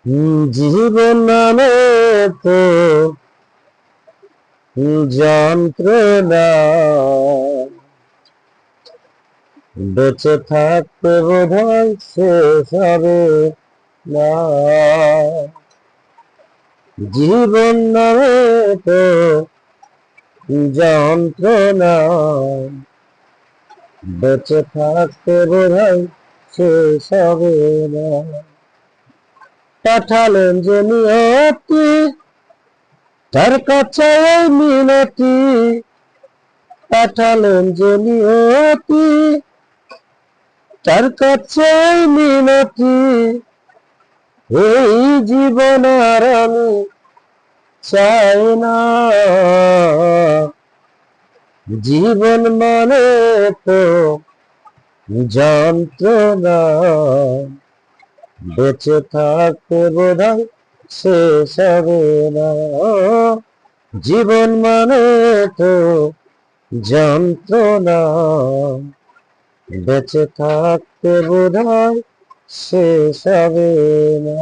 জীবন মানে তো যন্ত্রণা, বেঁচে থাকতে বোধহয় শেষ হবে না। জীবন মানে তো যন্ত্রণা, বেঁচে থাকতে বোধহয় শেষ হবে না। পাঠালেন যে নিয়তি, তার কাছে মিনতি। পাঠালেন যে নিয়তি, তার কাছে মিনতি। এই জীবন আর আমি চাই না। জীবন মানে তো যন্ত্রণা, বেঁচে থাকতে বোধহয় শেষ হবে না। জীবন মানে তো যন্ত্রণা, বেঁচে থাকতে বোধহয় শেষ হবে না।